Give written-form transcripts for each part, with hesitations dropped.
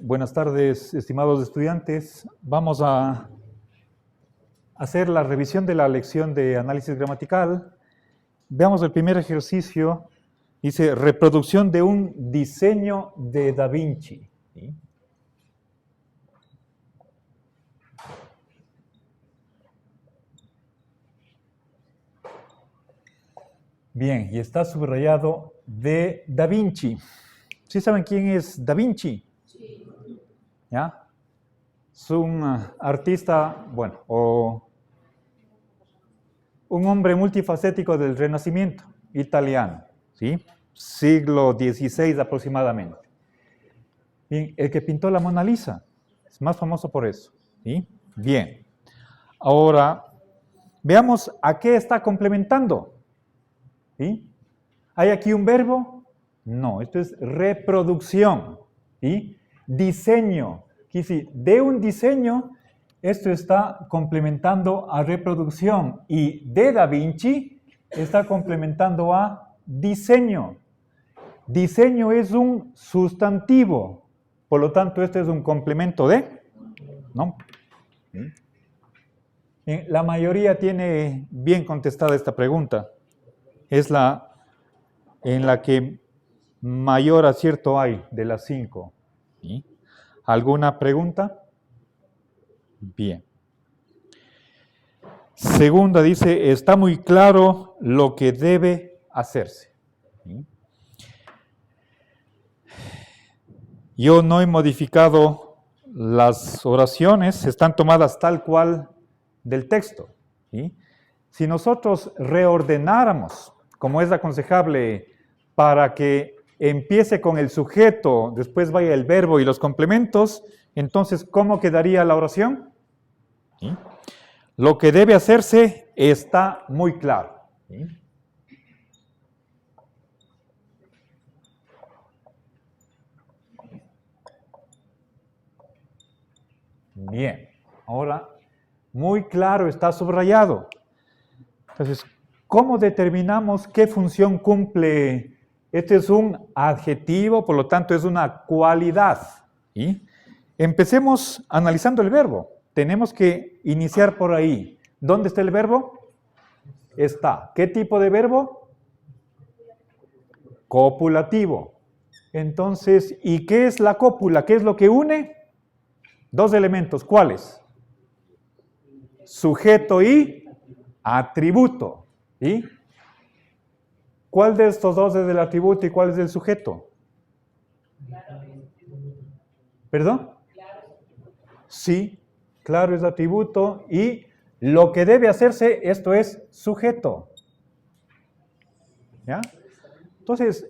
Buenas tardes, estimados estudiantes. Vamos a hacer la revisión de la lección de análisis gramatical. Veamos el primer ejercicio. Dice, reproducción de un diseño de Da Vinci. ¿Sí? Bien, y está subrayado de Da Vinci. ¿Sí saben quién es Da Vinci? Sí. ¿Ya? Es un artista, bueno, o un hombre multifacético del Renacimiento italiano, ¿sí? Siglo XVI aproximadamente. Bien, el que pintó la Mona Lisa es más famoso por eso, ¿sí? Bien, ahora veamos a qué está complementando, ¿sí? ¿Hay aquí un verbo? No, esto es reproducción, ¿sí? Diseño, de un diseño, esto está complementando a reproducción y de Da Vinci está complementando a diseño. Diseño es un sustantivo, por lo tanto, este es un complemento de, ¿no? Bien, la mayoría tiene bien contestada esta pregunta. Es la en la que mayor acierto hay de las 5. ¿Sí? ¿Alguna pregunta? Bien. Segunda dice, está muy claro lo que debe hacerse. ¿Sí? Yo no he modificado las oraciones, están tomadas tal cual del texto. ¿Sí? Si nosotros reordenáramos, como es aconsejable, para que empiece con el sujeto, después vaya el verbo y los complementos, entonces, ¿cómo quedaría la oración? ¿Sí? Lo que debe hacerse está muy claro. ¿Sí? Bien, ahora, muy claro está subrayado. Entonces, ¿cómo determinamos qué función cumple? Este es un adjetivo, por lo tanto es una cualidad. ¿Sí? Empecemos analizando el verbo. Tenemos que iniciar por ahí. ¿Dónde está el verbo? Está. ¿Qué tipo de verbo? Copulativo. Entonces, ¿y qué es la cópula? ¿Qué es lo que une? Dos elementos. ¿Cuáles? Sujeto y atributo. ¿Sí? ¿Cuál de estos dos es el atributo y cuál es el sujeto? ¿Perdón? Sí, claro es atributo y lo que debe hacerse, esto es sujeto. ¿Ya? Entonces,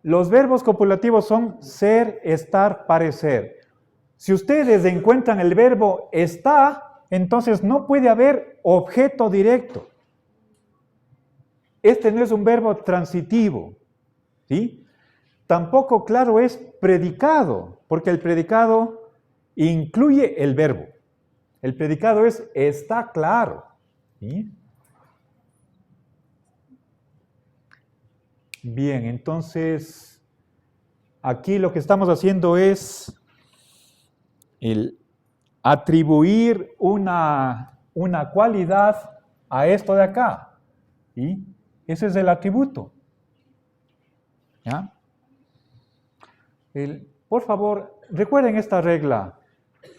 los verbos copulativos son ser, estar, parecer. Si ustedes encuentran el verbo está, entonces no puede haber objeto directo. Este no es un verbo transitivo, ¿sí? Tampoco, claro, es predicado, porque el predicado incluye el verbo. El predicado es está claro, ¿sí? Bien, entonces, aquí lo que estamos haciendo es el atribuir una cualidad a esto de acá, ¿sí? Ese es el atributo. ¿Ya? Por favor, recuerden esta regla.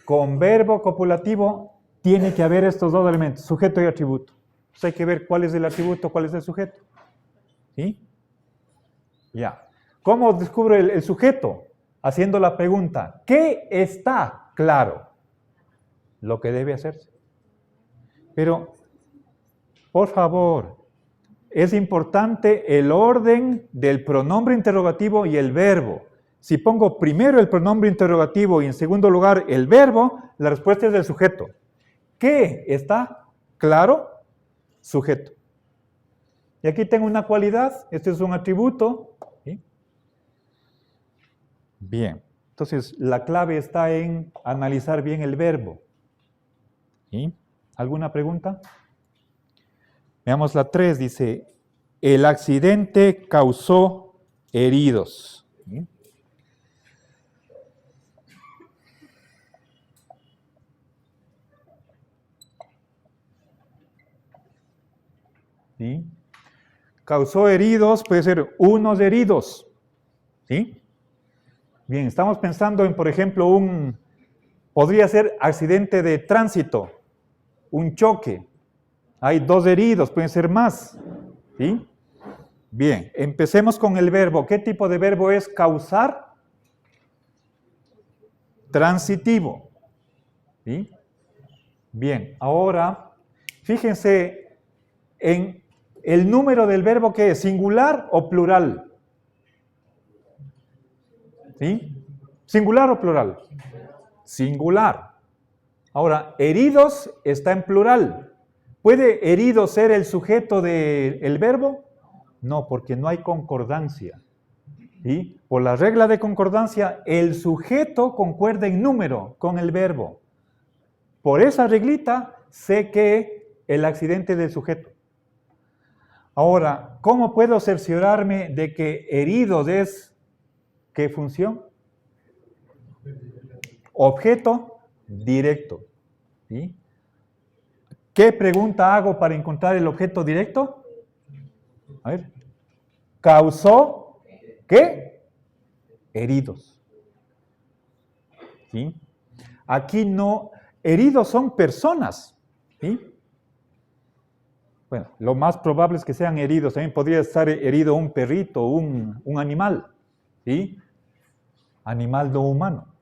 Con verbo copulativo tiene que haber estos dos elementos, sujeto y atributo. Entonces hay que ver cuál es el atributo, cuál es el sujeto. ¿Sí? Ya. ¿Cómo descubro el sujeto? Haciendo la pregunta, ¿qué está claro? Lo que debe hacerse. Pero, por favor, es importante el orden del pronombre interrogativo y el verbo. Si pongo primero el pronombre interrogativo y en segundo lugar el verbo, la respuesta es del sujeto. ¿Qué está claro? Sujeto. Y aquí tengo una cualidad, este es un atributo. ¿Sí? Bien, entonces la clave está en analizar bien el verbo. ¿Sí? ¿Alguna pregunta? Veamos la 3, dice, el accidente causó heridos. ¿Sí? ¿sí? Causó heridos, puede ser unos heridos, ¿sí? Bien, estamos pensando en, por ejemplo, podría ser accidente de tránsito, un choque. Hay 2 heridos, pueden ser más, ¿sí? Bien, empecemos con el verbo. ¿Qué tipo de verbo es causar? Transitivo, ¿sí? Bien, ahora, fíjense en el número del verbo que es, ¿singular o plural? ¿Sí? ¿Singular o plural? Singular. Ahora, heridos está en plural. ¿Puede herido ser el sujeto del verbo? No, porque no hay concordancia. ¿Sí? Por la regla de concordancia, el sujeto concuerda en número con el verbo. Por esa reglita, sé que el accidente del sujeto. Ahora, ¿cómo puedo cerciorarme de que heridos es qué función? Objeto directo. ¿Sí? ¿Qué pregunta hago para encontrar el objeto directo? A ver. ¿Causó qué? Heridos. ¿Sí? Aquí no, heridos son personas. ¿Sí? Bueno, lo más probable es que sean heridos. También podría estar herido un perrito, un animal. ¿Sí? Animal no humano.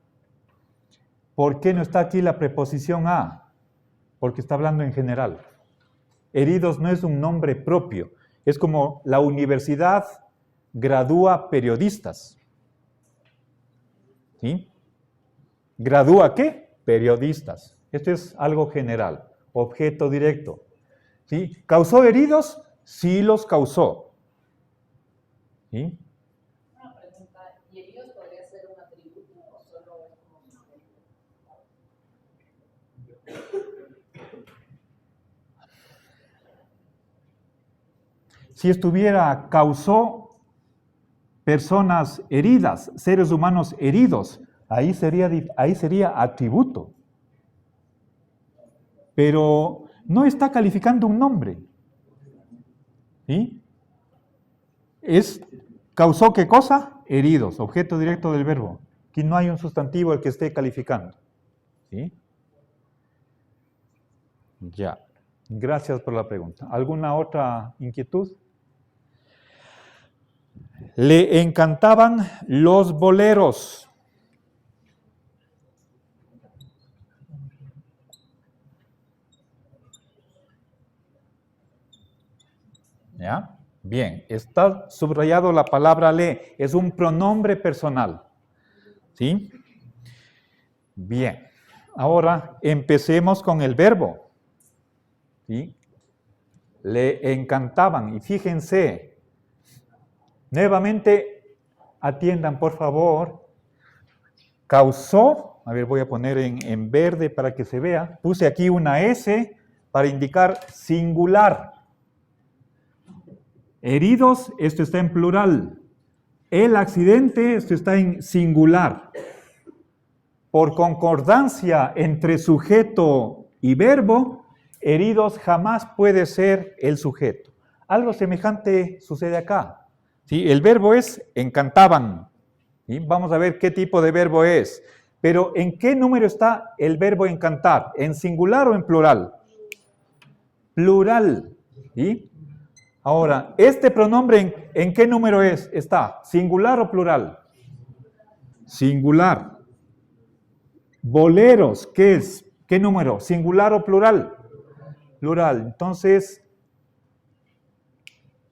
¿Por qué no está aquí la preposición a? Porque está hablando en general. Heridos no es un nombre propio. Es como la universidad gradúa periodistas. ¿Sí? ¿Gradúa qué? Periodistas. Esto es algo general. Objeto directo. ¿Sí? ¿Causó heridos? Sí los causó. ¿Sí? Una pregunta, ¿y heridos podría ser un atributo o solo es como un Si estuviera causó personas heridas, seres humanos heridos, ahí sería atributo. Pero no está calificando un nombre. ¿Sí? ¿Causó qué cosa? Heridos, objeto directo del verbo. Aquí no hay un sustantivo el que esté calificando. ¿Sí? Ya. Gracias por la pregunta. ¿Alguna otra inquietud? Le encantaban los boleros. ¿Ya? Bien, está subrayado la palabra le, es un pronombre personal. ¿Sí? Bien, ahora empecemos con el verbo. ¿Sí? Le encantaban, y fíjense, nuevamente atiendan por favor, causó, a ver voy a poner en verde para que se vea, puse aquí una S para indicar singular. Heridos, esto está en plural. El accidente, esto está en singular. Por concordancia entre sujeto y verbo, heridos jamás puede ser el sujeto. Algo semejante sucede acá. ¿Sí? El verbo es encantaban. ¿Sí? Vamos a ver qué tipo de verbo es. Pero ¿en qué número está el verbo encantar? ¿En singular o en plural? Plural. ¿Sí? Ahora, ¿este pronombre en qué número está? ¿Singular o plural? Singular. Boleros, ¿qué es? ¿Qué número? ¿Singular o plural? Plural. Entonces,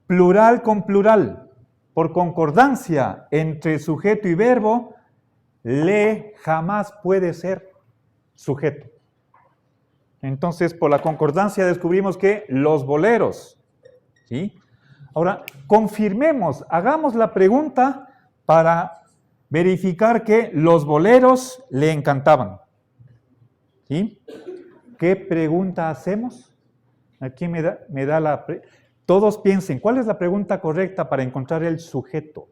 plural con plural. Por concordancia entre sujeto y verbo, le jamás puede ser sujeto. Entonces, por la concordancia descubrimos que los boleros. ¿Sí? Ahora, confirmemos, hagamos la pregunta para verificar que los boleros le encantaban. ¿Sí? ¿Qué pregunta hacemos? Aquí me da la... Todos piensen, ¿cuál es la pregunta correcta para encontrar el sujeto?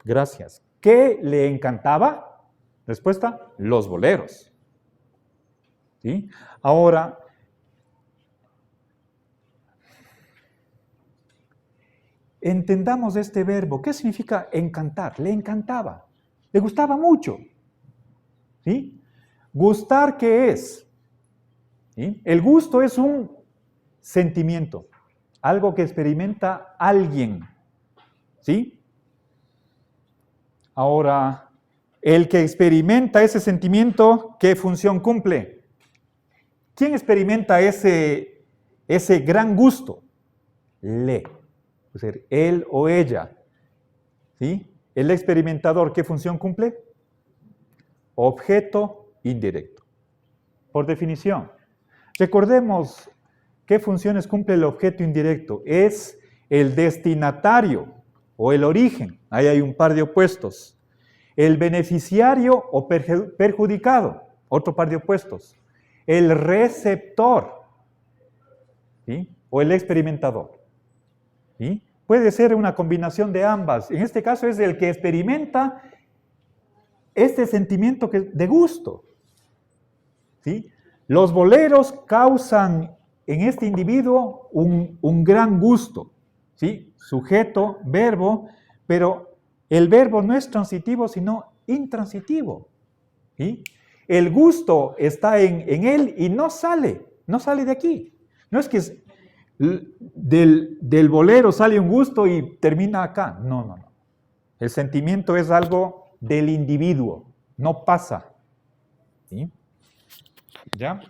Gracias. ¿Qué le encantaba? Respuesta, los boleros. ¿Sí? Ahora, entendamos este verbo. ¿Qué significa encantar? Le encantaba, le gustaba mucho. ¿Sí? ¿Gustar qué es? ¿Sí? El gusto es un sentimiento, algo que experimenta alguien. ¿Sí? Ahora, el que experimenta ese sentimiento, ¿qué función cumple? ¿Quién experimenta ese gran gusto? Le. Es decir, él o ella. ¿Sí? El experimentador, ¿qué función cumple? Objeto indirecto. Por definición. Recordemos qué funciones cumple el objeto indirecto. Es el destinatario o el origen. Ahí hay un par de opuestos. El beneficiario o perjudicado, otro par de opuestos. El receptor, ¿sí? O el experimentador. ¿Sí? Puede ser una combinación de ambas. En este caso es el que experimenta este sentimiento de gusto. ¿Sí? Los boleros causan en este individuo un gran gusto. ¿Sí? Sujeto, verbo, pero el verbo no es transitivo, sino intransitivo. ¿Sí? El gusto está en él y no sale de aquí. No es que del bolero sale un gusto y termina acá. No. El sentimiento es algo del individuo, no pasa. ¿Sí? ¿Ya?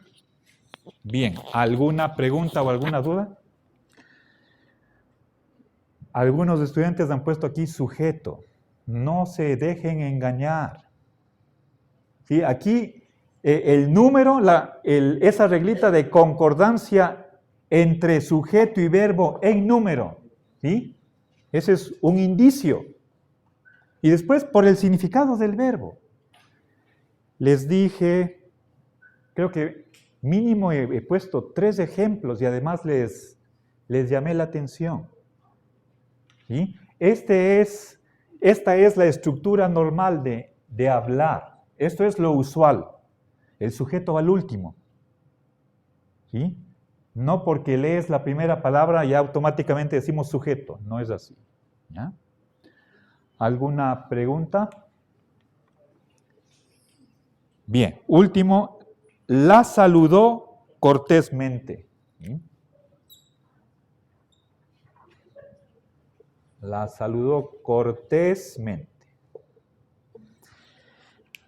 Bien, ¿alguna pregunta o alguna duda? Algunos estudiantes han puesto aquí sujeto. No se dejen engañar. ¿Sí? Aquí el número, esa reglita de concordancia entre sujeto y verbo en número. ¿Sí? Ese es un indicio. Y después por el significado del verbo. Les dije, creo que mínimo he puesto 3 ejemplos y además les llamé la atención. ¿Sí? Esta es la estructura normal de hablar. Esto es lo usual. El sujeto va al último. ¿Sí? No porque lees la primera palabra ya automáticamente decimos sujeto. No es así. ¿Ya? ¿Alguna pregunta? Bien, último, la saludó cortésmente. ¿Sí? La saludó cortésmente.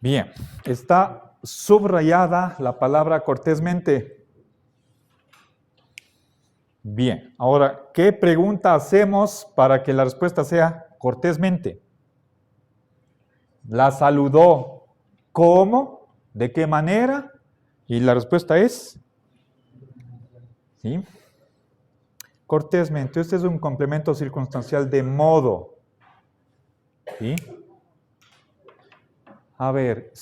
Bien, está subrayada la palabra cortésmente. Bien, ahora, ¿qué pregunta hacemos para que la respuesta sea cortésmente? La saludó. ¿Cómo? ¿De qué manera? Y la respuesta es, ¿sí? Cortésmente. Este es un complemento circunstancial de modo. ¿Sí? A ver,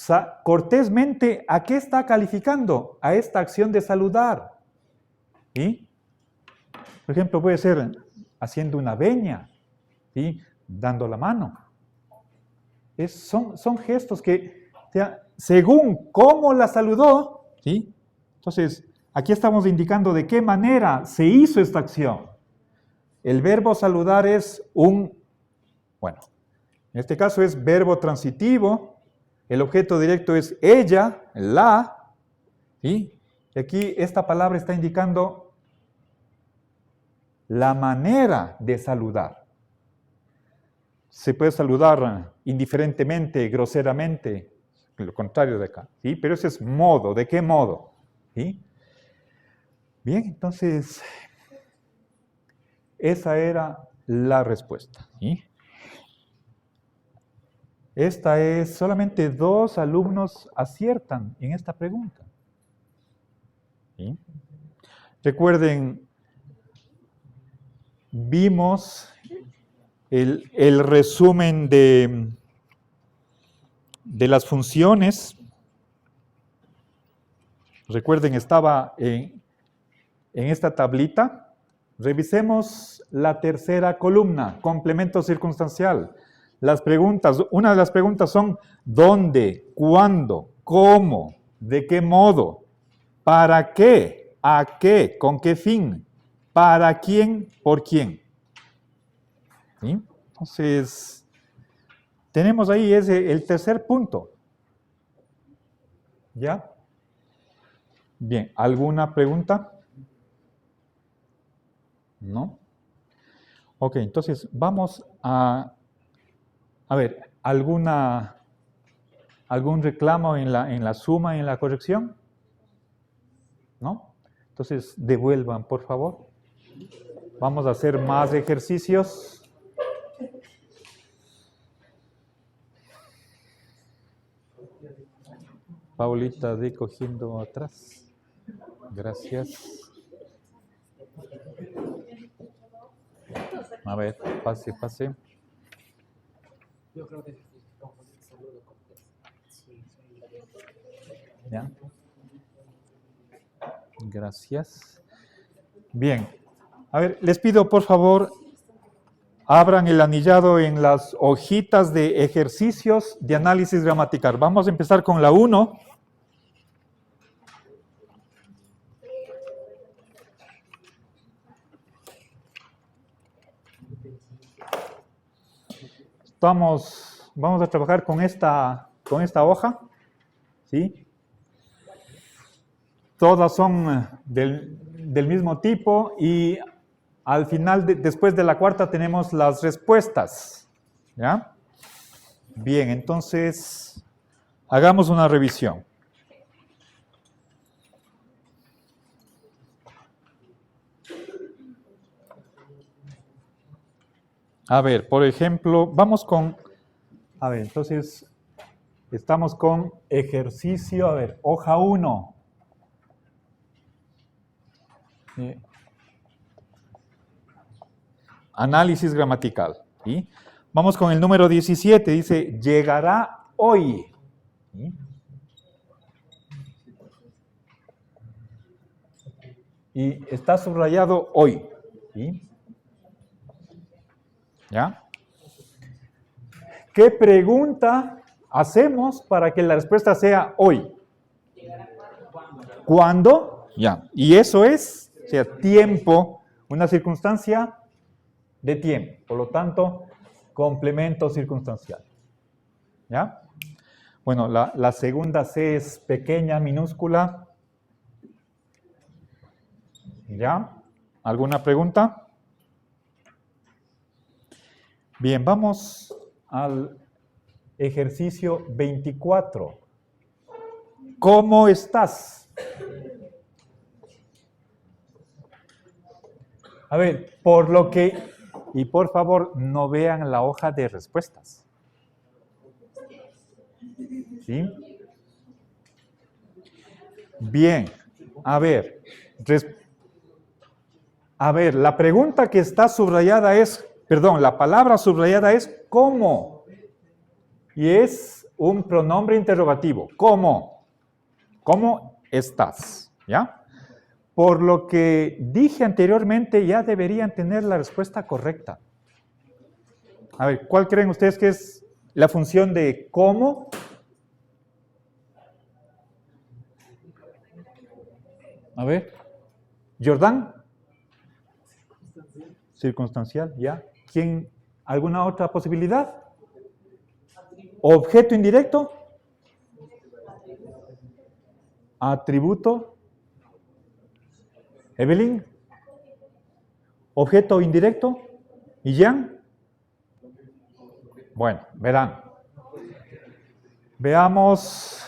cortésmente, ¿a qué está calificando? A esta acción de saludar. ¿Sí? Por ejemplo, puede ser haciendo una veña, ¿sí? Dando la mano. Son gestos que, o sea, según cómo la saludó, ¿sí? Entonces, aquí estamos indicando de qué manera se hizo esta acción. El verbo saludar es en este caso es verbo transitivo, el objeto directo es ella, la, ¿sí? Y aquí esta palabra está indicando la manera de saludar. Se puede saludar indiferentemente, groseramente, lo contrario de acá, ¿sí? Pero ese es modo, ¿de qué modo? ¿Sí? Bien, entonces, esa era la respuesta, ¿sí? Esta es, solamente 2 alumnos aciertan en esta pregunta. ¿Sí? Recuerden, vimos el resumen de las funciones. Recuerden, estaba en esta tablita. Revisemos la tercera columna, complemento circunstancial. Las preguntas, una de las preguntas son ¿dónde? ¿Cuándo? ¿Cómo? ¿De qué modo? ¿Para qué? ¿A qué? ¿Con qué fin? ¿Para quién? ¿Por quién? ¿Sí? Entonces, tenemos ahí el tercer punto. ¿Ya? Bien, ¿alguna pregunta? ¿No? Ok, entonces vamos a ver, ¿algún reclamo en la suma y en la corrección? ¿No? Entonces, devuelvan, por favor. Vamos a hacer más ejercicios. Paulita, de cogiendo atrás. Gracias. A ver, pase, pase. Yo creo que saludo cortés. ¿Ya? Gracias. Bien. A ver, les pido por favor, abran el anillado en las hojitas de ejercicios de análisis gramatical. Vamos a empezar con la 1. Vamos a trabajar con esta hoja, ¿sí? Todas son del mismo tipo y al final, después de la cuarta, tenemos las respuestas, ¿ya? Bien, entonces, hagamos una revisión. A ver, por ejemplo, vamos con... A ver, entonces, estamos con ejercicio, a ver, hoja 1. Análisis gramatical. ¿Sí? Vamos con el número 17, dice, llegará hoy. ¿Sí? Y está subrayado hoy. ¿Sí? ¿Ya? ¿Qué pregunta hacemos para que la respuesta sea hoy? ¿Cuándo? Ya. Y eso es, o sea, tiempo, una circunstancia de tiempo. Por lo tanto, complemento circunstancial. ¿Ya? Bueno, la segunda C es pequeña, minúscula. ¿Ya? ¿Alguna pregunta? Bien, vamos al ejercicio 24. ¿Cómo estás? A ver, por lo que... Y por favor, no vean la hoja de respuestas. ¿Sí? Bien, a ver, la pregunta que está subrayada es, perdón, la palabra subrayada es ¿cómo? Y es un pronombre interrogativo. ¿Cómo? ¿Cómo estás? ¿Ya? Por lo que dije anteriormente, ya deberían tener la respuesta correcta. A ver, ¿cuál creen ustedes que es la función de cómo? A ver, Jordán. Circunstancial, ¿ya? ¿Quién? ¿Alguna otra posibilidad? ¿Objeto indirecto? ¿Atributo? ¿Evelyn? ¿Objeto indirecto? ¿Y Jan? Bueno, verán. Veamos,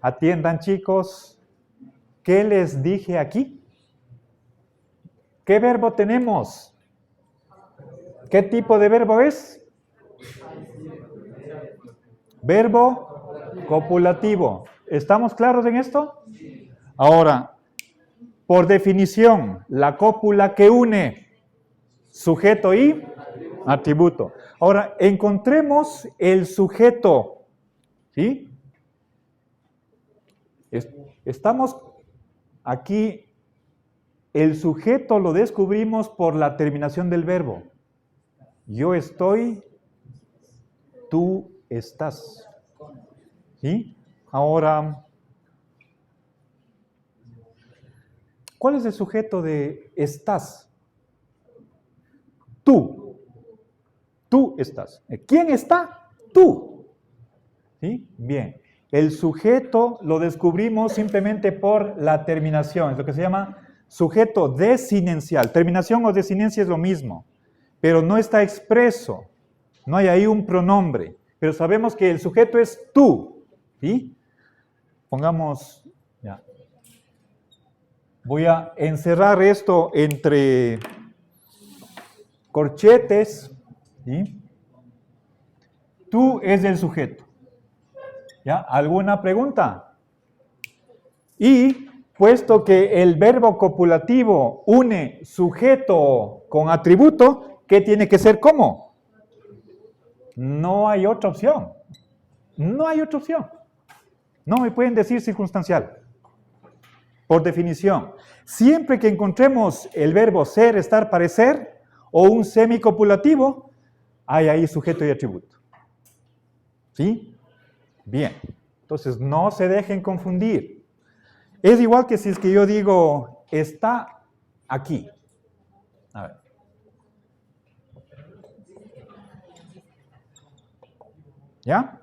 atiendan chicos, ¿qué les dije aquí? ¿Qué verbo tenemos? ¿Qué tipo de verbo es? Verbo copulativo. ¿Estamos claros en esto? Ahora, por definición, la cópula que une sujeto y atributo. Ahora, encontremos el sujeto. ¿Sí? Estamos aquí, el sujeto lo descubrimos por la terminación del verbo. Yo estoy, tú estás. ¿Sí? Ahora, ¿cuál es el sujeto de estás? Tú. Tú estás. ¿Quién está? Tú. ¿Sí? Bien. El sujeto lo descubrimos simplemente por la terminación. Es lo que se llama sujeto desinencial. Terminación o desinencia es lo mismo, pero no está expreso. No hay ahí un pronombre. Pero sabemos que el sujeto es tú. ¿Sí? Pongamos... Ya. Voy a encerrar esto entre corchetes. ¿Sí? Tú es el sujeto. ¿Ya? ¿Alguna pregunta? Y puesto que el verbo copulativo une sujeto con atributo, ¿qué tiene que ser cómo? No hay otra opción. No hay otra opción. No me pueden decir circunstancial. Por definición, siempre que encontremos el verbo ser, estar, parecer o un semicopulativo, hay ahí sujeto y atributo. ¿Sí? Bien. Entonces, no se dejen confundir. Es igual que si es que yo digo, está aquí. A ver. ¿Ya?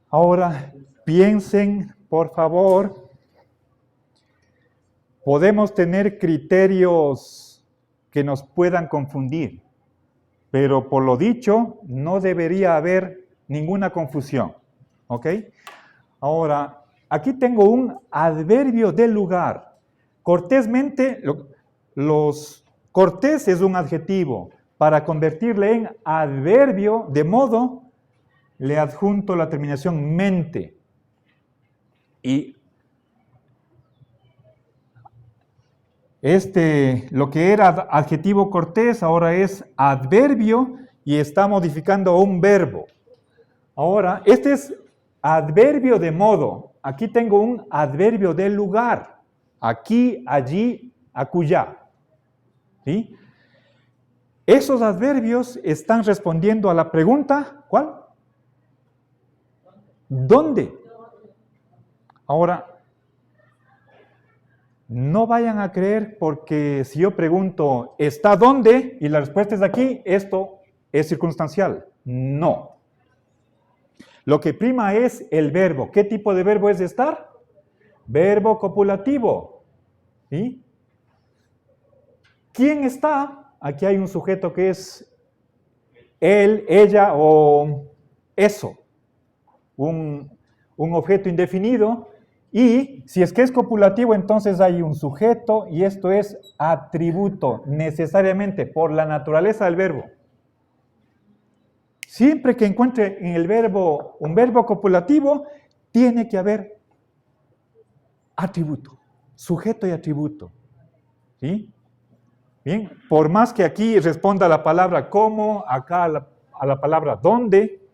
Ahora, piensen, por favor. Podemos tener criterios que nos puedan confundir, pero por lo dicho, no debería haber ninguna confusión. ¿Ok? Ahora, aquí tengo un adverbio del lugar. Cortésmente, cortés es un adjetivo. Para convertirle en adverbio, de modo, le adjunto la terminación mente. Y lo que era adjetivo cortés, ahora es adverbio y está modificando un verbo. Ahora, este es adverbio de modo. Aquí tengo un adverbio del lugar. Aquí, allí, acullá. ¿Sí? Esos adverbios están respondiendo a la pregunta, ¿cuál? ¿Dónde? Ahora, no vayan a creer porque si yo pregunto, ¿está dónde? Y la respuesta es aquí, esto es circunstancial. No. Lo que prima es el verbo. ¿Qué tipo de verbo es estar? Verbo copulativo. ¿Sí? ¿Quién está? Aquí hay un sujeto que es él, ella o eso. Un objeto indefinido. Y si es que es copulativo, entonces hay un sujeto y esto es atributo, necesariamente por la naturaleza del verbo. Siempre que encuentre en el verbo un verbo copulativo, tiene que haber atributo, sujeto y atributo. ¿Sí? Bien, por más que aquí responda la palabra cómo, acá a la palabra dónde,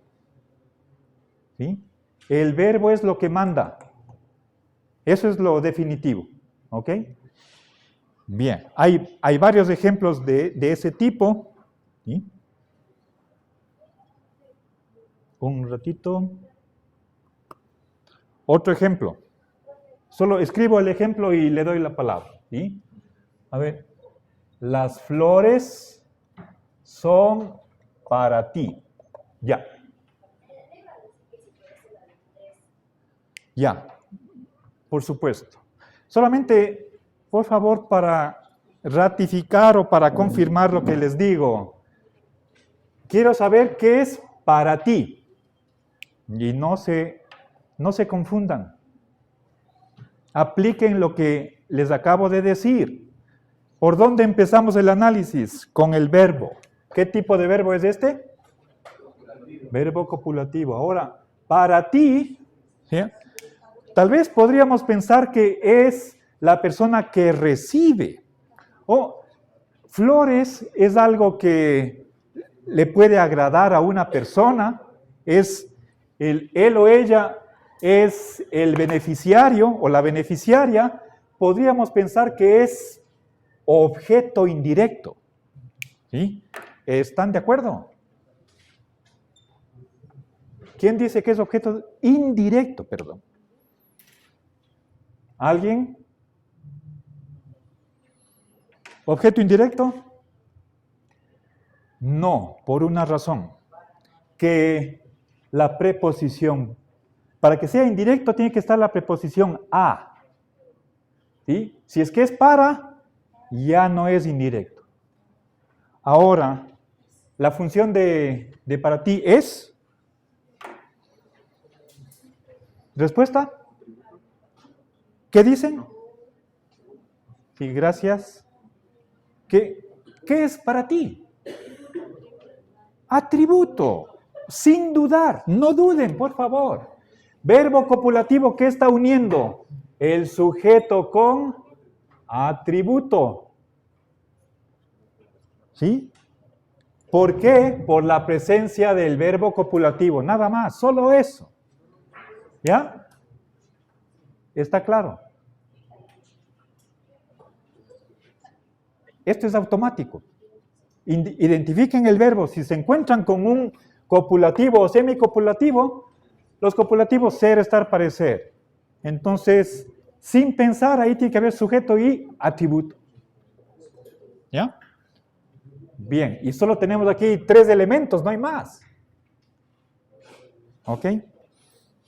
¿sí? El verbo es lo que manda. Eso es lo definitivo, ¿ok? Bien, hay varios ejemplos de ese tipo. ¿Sí? Un ratito. Otro ejemplo. Solo escribo el ejemplo y le doy la palabra. ¿Sí? A ver, las flores son para ti. Ya. Ya. Por supuesto. Solamente, por favor, para ratificar o para confirmar lo que les digo, quiero saber qué es para ti. Y no se confundan. Apliquen lo que les acabo de decir. ¿Por dónde empezamos el análisis? Con el verbo. ¿Qué tipo de verbo es este? Verbo copulativo. Ahora, para ti, ¿sí? Tal vez podríamos pensar que es la persona que recibe. O flores es algo que le puede agradar a una persona, es él o ella es el beneficiario o la beneficiaria, podríamos pensar que es objeto indirecto. ¿Sí? ¿Están de acuerdo? ¿Quién dice que es objeto indirecto? Perdón. ¿Alguien? ¿Objeto indirecto? No, por una razón. Que la preposición, para que sea indirecto, tiene que estar la preposición a. ¿Sí? Si es que es para, ya no es indirecto. Ahora, la función de para ti es. ¿Respuesta? ¿Qué dicen? Sí, gracias. ¿Qué es para ti? Atributo. Sin dudar. No duden, por favor. Verbo copulativo, ¿qué está uniendo? El sujeto con atributo. ¿Sí? ¿Por qué? Por la presencia del verbo copulativo. Nada más, solo eso. ¿Ya? ¿Está claro? Esto es automático. Identifiquen el verbo. Si se encuentran con un copulativo o semicopulativo, los copulativos ser, estar, parecer. Entonces, sin pensar, ahí tiene que haber sujeto y atributo. ¿Ya? Bien, y solo tenemos aquí 3 elementos, no hay más. ¿Ok?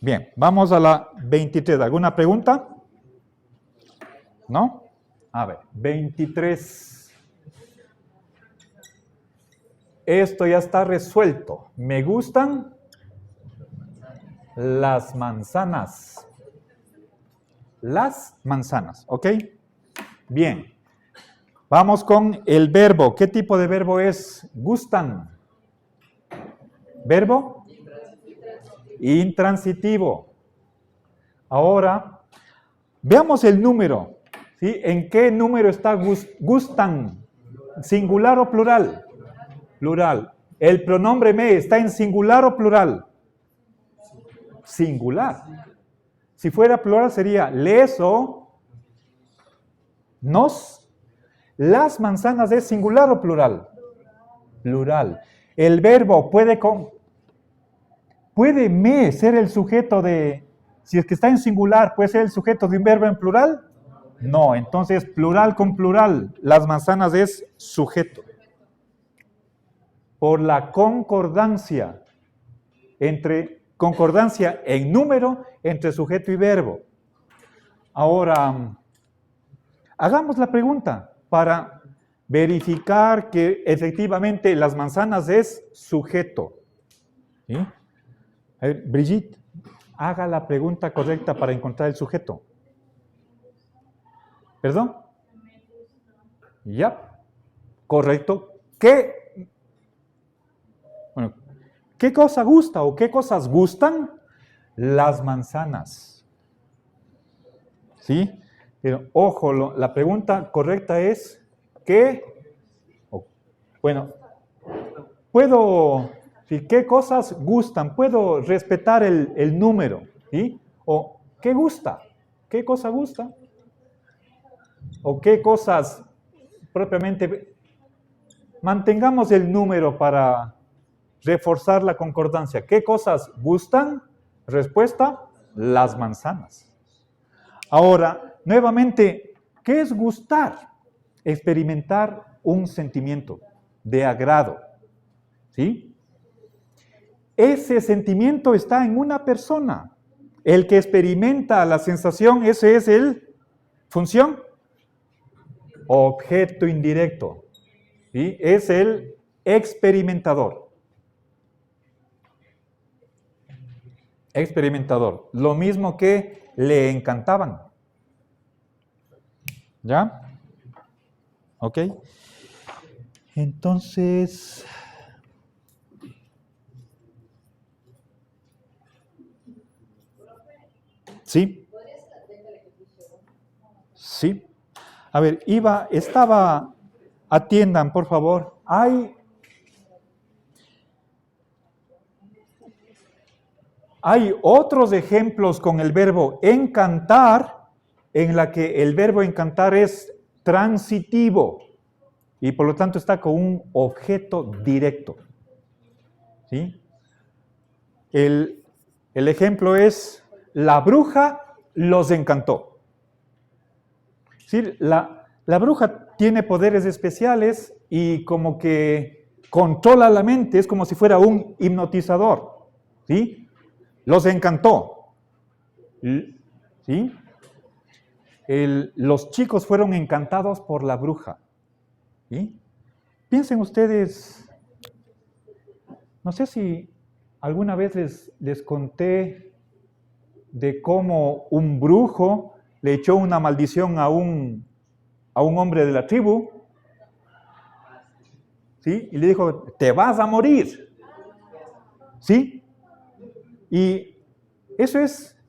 Bien, vamos a la 23. ¿Alguna pregunta? ¿No? A ver, 23. Esto ya está resuelto. Me gustan las manzanas. Las manzanas, ¿ok? Bien. Vamos con el verbo. ¿Qué tipo de verbo es? Gustan. ¿Verbo? Intransitivo. Ahora, veamos el número. ¿Sí? ¿En qué número está gustan? ¿Singular o plural? Plural. ¿El pronombre me está en singular o plural? Singular. Si fuera plural sería les o nos. ¿Las manzanas es singular o plural? Plural. El verbo puede me ser el sujeto de, si es que está en singular, ¿puede ser el sujeto de un verbo en plural? No, entonces plural con plural, las manzanas es sujeto. Por la concordancia en número entre sujeto y verbo. Ahora, hagamos la pregunta para verificar que efectivamente las manzanas es sujeto. ¿Sí? A ver, Brigitte, haga la pregunta correcta para encontrar el sujeto. ¿Perdón? Ya. Correcto. ¿Qué cosa gusta o qué cosas gustan? Las manzanas. ¿Sí? Pero ojo, la pregunta correcta es ¿qué? ¿Qué cosas gustan? Puedo respetar el número, ¿sí? O ¿qué gusta? ¿Qué cosa gusta? O ¿qué cosas propiamente? Mantengamos el número para reforzar la concordancia. ¿Qué cosas gustan? Respuesta, las manzanas. Ahora, nuevamente, ¿qué es gustar? Experimentar un sentimiento de agrado. ¿Sí? Ese sentimiento está en una persona. El que experimenta la sensación, ese es el función. Objeto indirecto. ¿Sí? Es el experimentador. Experimentador. Lo mismo que le encantaban. ¿Ya? ¿Ok? Entonces, ¿sí? Sí. A ver, atiendan, por favor. Hay otros ejemplos con el verbo encantar, en la que el verbo encantar es transitivo y por lo tanto está con un objeto directo. ¿Sí? El ejemplo es, la bruja los encantó. ¿Sí? La bruja tiene poderes especiales y como que controla la mente, es como si fuera un hipnotizador, ¿sí? Los encantó, ¿sí? Los chicos fueron encantados por la bruja, ¿sí? Piensen ustedes, no sé si alguna vez les conté de cómo un brujo le echó una maldición a un hombre de la tribu, ¿sí? Y le dijo, te vas a morir, ¿sí? Y eso es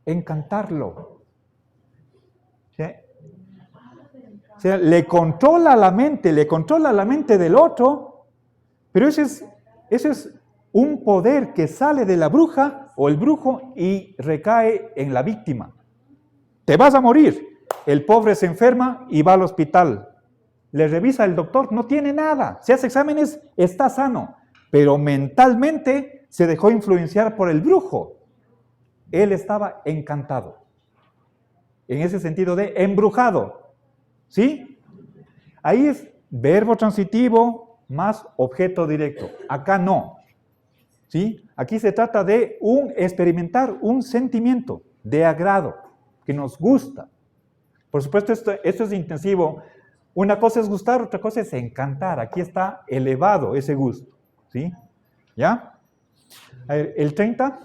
encantarlo, ¿sí? O sea, le controla la mente del otro, pero ese es un poder que sale de la bruja o el brujo y recae en la víctima. Te vas a morir. El pobre se enferma y va al hospital. Le revisa el doctor, no tiene nada. Se hace exámenes, está sano. Pero mentalmente se dejó influenciar por el brujo. Él estaba encantado. En ese sentido de embrujado. ¿Sí? Ahí es verbo transitivo más objeto directo. Acá no. ¿Sí? Aquí se trata de experimentar un sentimiento de agrado que nos gusta. Por supuesto, esto es intensivo. Una cosa es gustar, otra cosa es encantar. Aquí está elevado ese gusto. ¿Sí? ¿Ya? A ver, el 30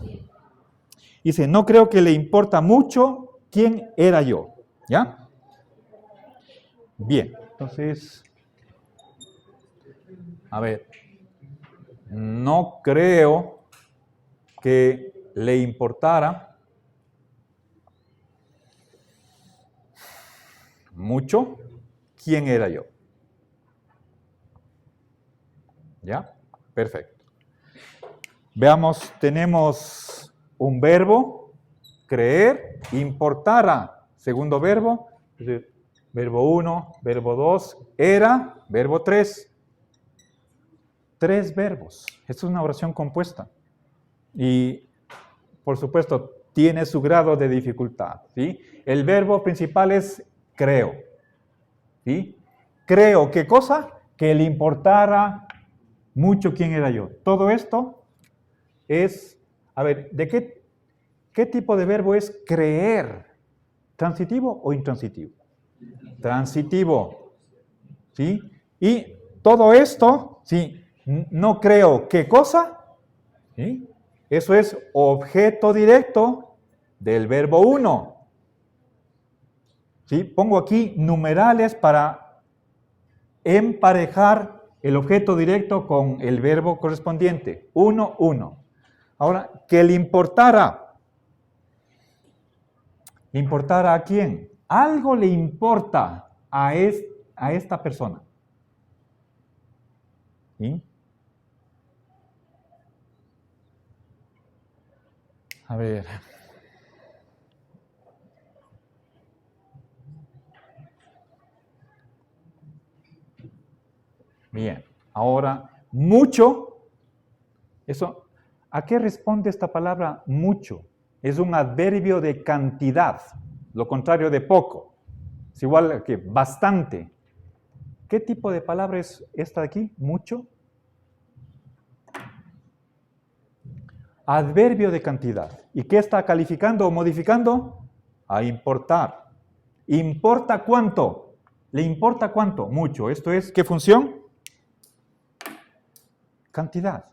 dice, no creo que le importa mucho quién era yo. ¿Ya? Bien, entonces, a ver, no creo que le importara mucho quién era yo. ¿Ya? Perfecto. Veamos, tenemos un verbo, creer, importara, segundo verbo, verbo 1, verbo 2, era, verbo 3. 3 verbos. Esta es una oración compuesta. Y, por supuesto, tiene su grado de dificultad. ¿Sí? El verbo principal es creo. ¿Sí? Creo, ¿qué cosa? Que le importara mucho quién era yo. Todo esto es, a ver, ¿de qué tipo de verbo es creer? ¿Transitivo o intransitivo? Transitivo. ¿Sí? Y todo esto, ¿sí? No creo, ¿qué cosa? ¿Sí? Eso es objeto directo del verbo 1. ¿Sí? Pongo aquí numerales para emparejar el objeto directo con el verbo correspondiente. 1, 1. Ahora, que le importara. ¿Le importara a quién? Algo le importa a esta persona. ¿Sí? A ver. Bien, ahora, mucho, eso, ¿a qué responde esta palabra mucho? Es un adverbio de cantidad, lo contrario de poco. Es igual que bastante. ¿Qué tipo de palabra es esta de aquí? Mucho. Adverbio de cantidad. ¿Y qué está calificando o modificando? A importar. ¿Importa cuánto? ¿Le importa cuánto? Mucho. Esto es, ¿qué función? Cantidad.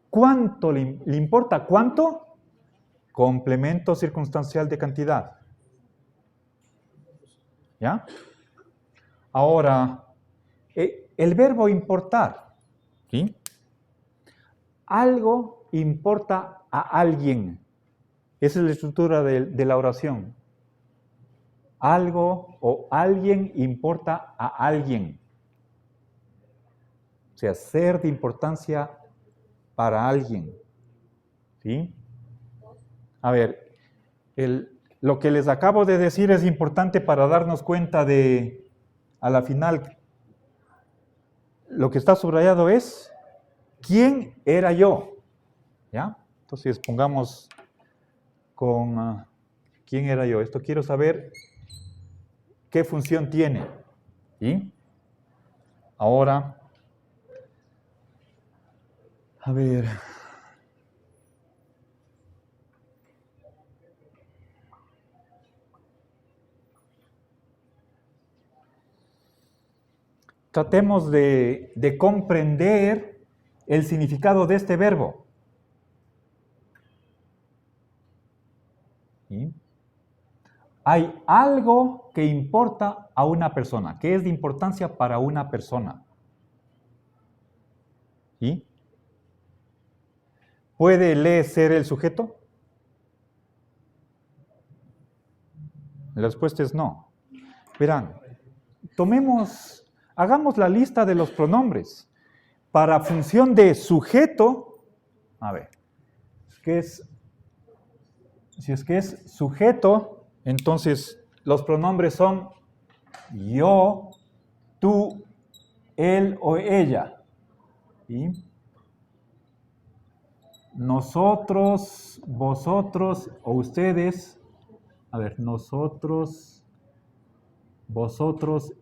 ¿Cuánto le importa? ¿Cuánto? Complemento circunstancial de cantidad. ¿Ya? Ahora, el verbo importar. ¿Sí? Algo importa a alguien. Esa es la estructura de la oración. Algo o alguien importa a alguien. O sea, ser de importancia para alguien. ¿Sí? A ver, lo que les acabo de decir es importante para darnos cuenta de, a la final, lo que está subrayado es, ¿quién era yo? ¿Ya? Entonces, pongamos con, ¿quién era yo? Esto quiero saber qué función tiene. ¿Sí? ahora, a ver. Tratemos de comprender el significado de este verbo. ¿Sí? Hay algo que importa a una persona, que es de importancia para una persona. ¿Sí? ¿Puede le ser el sujeto? La respuesta es no. Verán, hagamos la lista de los pronombres. Para función de sujeto, a ver, si es que es sujeto, entonces los pronombres son yo, tú, él o ella. ¿Sí? Nosotros, vosotros o ustedes. A ver, nosotros, vosotros,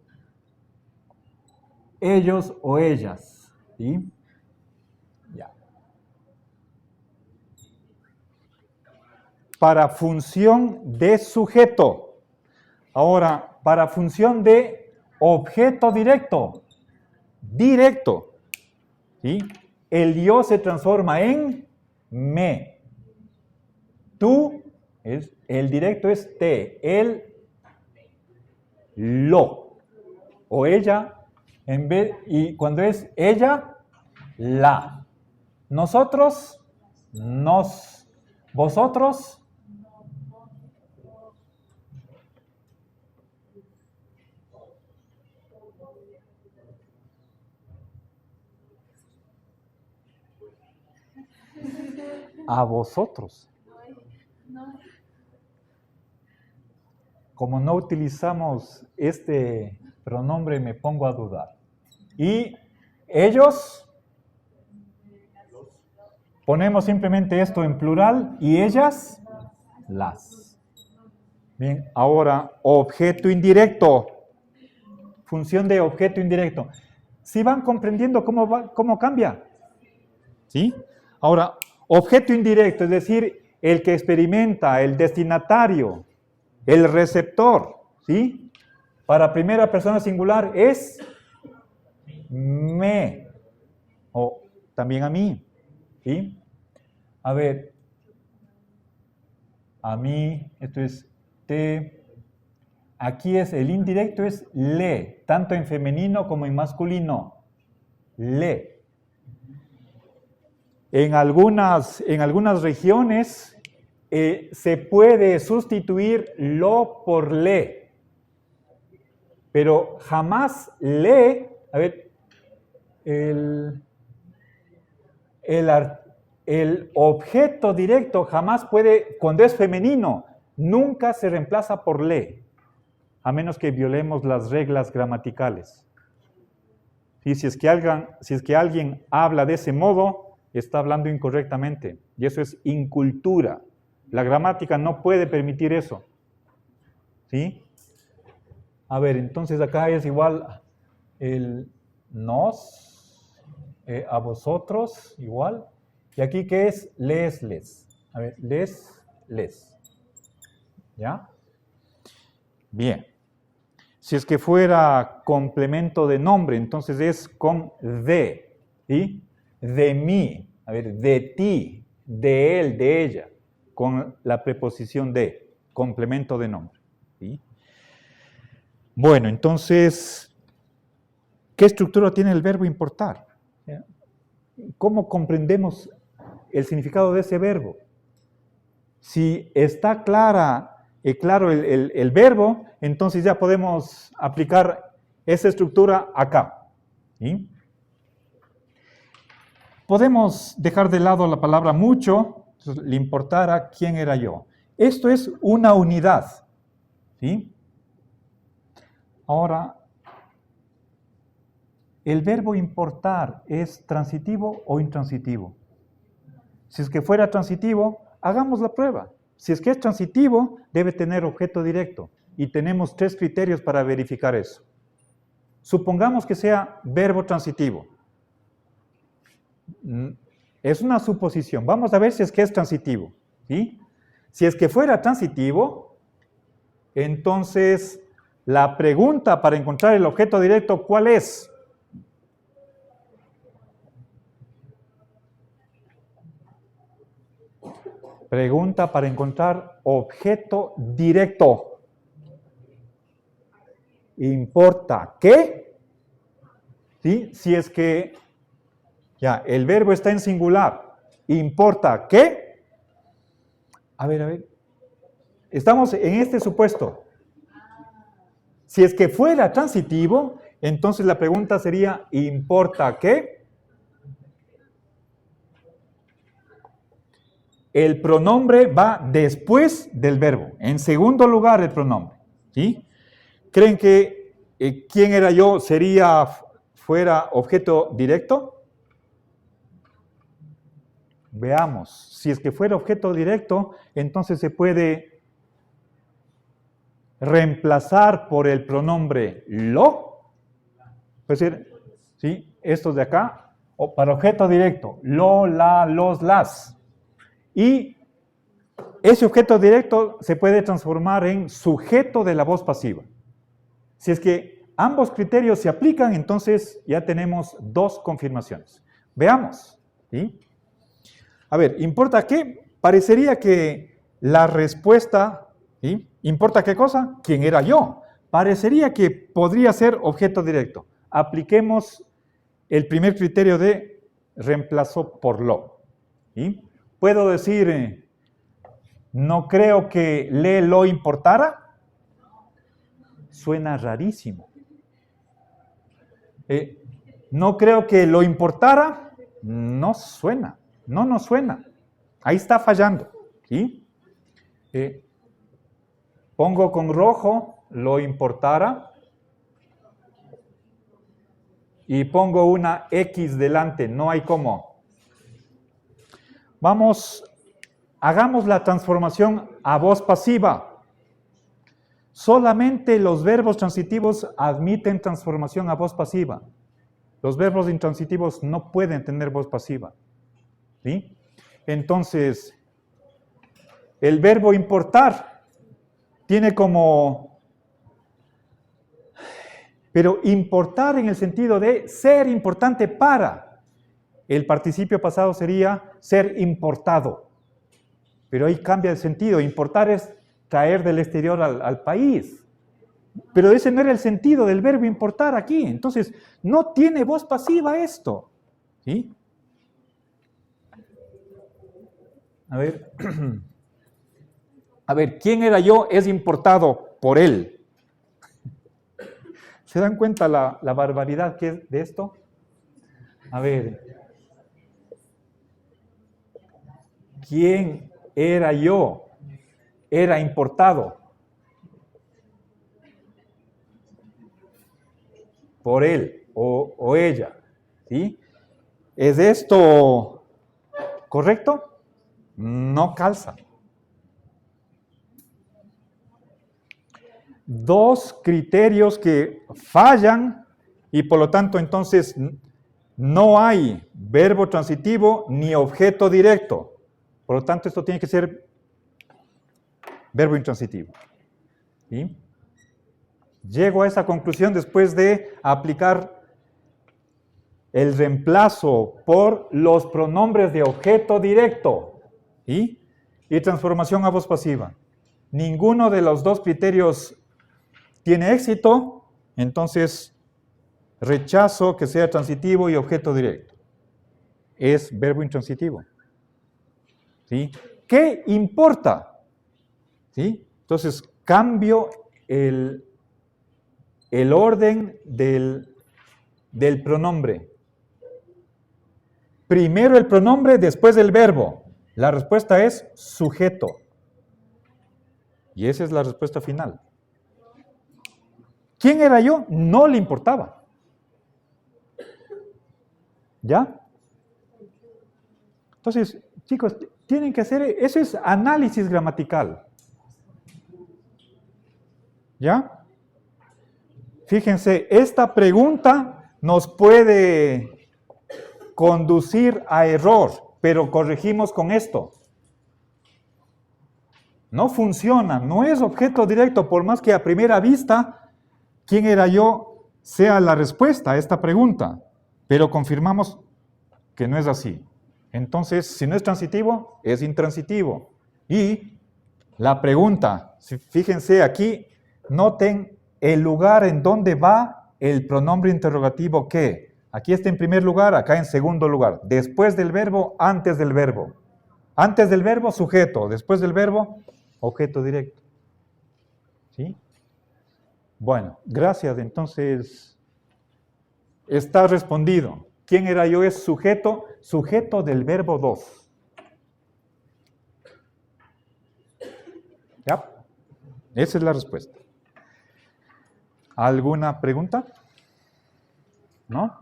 ellos o ellas. ¿Sí? Ya. Para función de sujeto. Ahora, para función de objeto directo. Directo. ¿Sí? El yo se transforma en me. Tú, el directo es te. El, lo. O ella, y cuando es ella, la. Nosotros, nos. Vosotros, a vosotros. Como no utilizamos este pronombre, me pongo a dudar. Y ellos, ponemos simplemente esto en plural, y ellas, las. Bien, ahora, objeto indirecto. Función de objeto indirecto. ¿Sí van comprendiendo cómo cambia? ¿Sí? Ahora, objeto indirecto, es decir, el que experimenta, el destinatario, el receptor, ¿sí? Para primera persona singular es me, o también a mí, ¿sí? A ver, a mí, esto es te. Aquí es el indirecto, es le, tanto en femenino como en masculino. Le. En algunas regiones se puede sustituir lo por le, pero jamás le, a ver, el objeto directo jamás puede, cuando es femenino, nunca se reemplaza por le, a menos que violemos las reglas gramaticales. Y si es que alguien habla de ese modo, está hablando incorrectamente, y eso es incultura. La gramática no puede permitir eso. ¿Sí? A ver, entonces acá es igual el nos, a vosotros, igual. Y aquí, ¿qué es? Les. A ver, les. ¿Ya? Bien. Si es que fuera complemento de nombre, entonces es con de. ¿Sí? De mí, a ver, de ti, de él, de ella, con la preposición de, complemento de nombre. ¿Sí? Bueno, entonces, ¿qué estructura tiene el verbo importar? ¿Cómo comprendemos el significado de ese verbo? Si está claro el verbo, entonces ya podemos aplicar esa estructura acá. ¿Sí? Podemos dejar de lado la palabra mucho, le importara quién era yo. Esto es una unidad. ¿Sí? Ahora, ¿el verbo importar es transitivo o intransitivo? Si es que fuera transitivo, hagamos la prueba. Si es que es transitivo, debe tener objeto directo. Y tenemos 3 criterios para verificar eso. Supongamos que sea verbo transitivo. Es una suposición. Vamos a ver si es que es transitivo. ¿Sí? Si es que fuera transitivo, entonces la pregunta para encontrar el objeto directo, ¿cuál es? Pregunta para encontrar objeto directo. ¿Importa qué? ¿Sí? Si es que ya el verbo está en singular, ¿importa qué? A ver. Estamos en este supuesto. Si es que fuera transitivo, entonces la pregunta sería, ¿importa qué? El pronombre va después del verbo, en segundo lugar el pronombre. ¿Sí? ¿Creen que quién era yo fuera objeto directo? Veamos, si es que fuera objeto directo, entonces se puede reemplazar por el pronombre lo. Es decir, ¿sí? Estos de acá, o para objeto directo, lo, la, los, las. Y ese objeto directo se puede transformar en sujeto de la voz pasiva. Si es que ambos criterios se aplican, entonces ya tenemos dos confirmaciones. Veamos. ¿Sí? A ver, ¿importa qué? Parecería que la respuesta, ¿sí? ¿Importa qué cosa? ¿Quién era yo? Parecería que podría ser objeto directo. Apliquemos el primer criterio de reemplazo por lo. ¿Sí? Puedo decir, no creo que le lo importara. Suena rarísimo. No creo que lo importara. No suena. No nos suena. Ahí está fallando. ¿Sí? Pongo con rojo, lo importara. Y pongo una X delante. No hay cómo. Hagamos la transformación a voz pasiva. Solamente los verbos transitivos admiten transformación a voz pasiva. Los verbos intransitivos no pueden tener voz pasiva. ¿Sí? Entonces, el verbo importar tiene como... Pero importar en el sentido de ser importante para. El participio pasado sería ser importado. Pero ahí cambia el sentido. Importar es traer del exterior al país. Pero ese no era el sentido del verbo importar aquí. Entonces, no tiene voz pasiva esto. ¿Sí? A ver, ¿quién era yo? Es importado por él. ¿Se dan cuenta la barbaridad que es de esto? A ver, ¿quién era yo? Era importado por él o ella. ¿Sí? ¿Es esto correcto? No calza. Dos criterios que fallan y por lo tanto entonces no hay verbo transitivo ni objeto directo. Por lo tanto esto tiene que ser verbo intransitivo. ¿Sí? Llego a esa conclusión después de aplicar el reemplazo por los pronombres de objeto directo. ¿Sí? Y transformación a voz pasiva. Ninguno de los dos criterios tiene éxito, entonces rechazo que sea transitivo y objeto directo. Es verbo intransitivo. ¿Sí? ¿Qué importa? ¿Sí? Entonces cambio el orden del pronombre. Primero el pronombre, después el verbo. La respuesta es sujeto. Y esa es la respuesta final. ¿Quién era yo? No le importaba. ¿Ya? Entonces, chicos, tienen que hacer, eso es análisis gramatical. ¿Ya? Fíjense, esta pregunta nos puede conducir a error, pero corregimos con esto. No funciona, no es objeto directo, por más que a primera vista, ¿quién era yo?, sea la respuesta a esta pregunta. Pero confirmamos que no es así. Entonces, si no es transitivo, es intransitivo. Y la pregunta, fíjense aquí, noten el lugar en donde va el pronombre interrogativo que. Aquí está en primer lugar, acá en segundo lugar. Después del verbo, antes del verbo. Antes del verbo, sujeto. Después del verbo, objeto directo. ¿Sí? Bueno, gracias. Entonces, está respondido. ¿Quién era yo? Es sujeto, sujeto del verbo 2. ¿Ya? Esa es la respuesta. ¿Alguna pregunta? ¿No?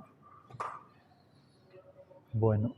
Bueno.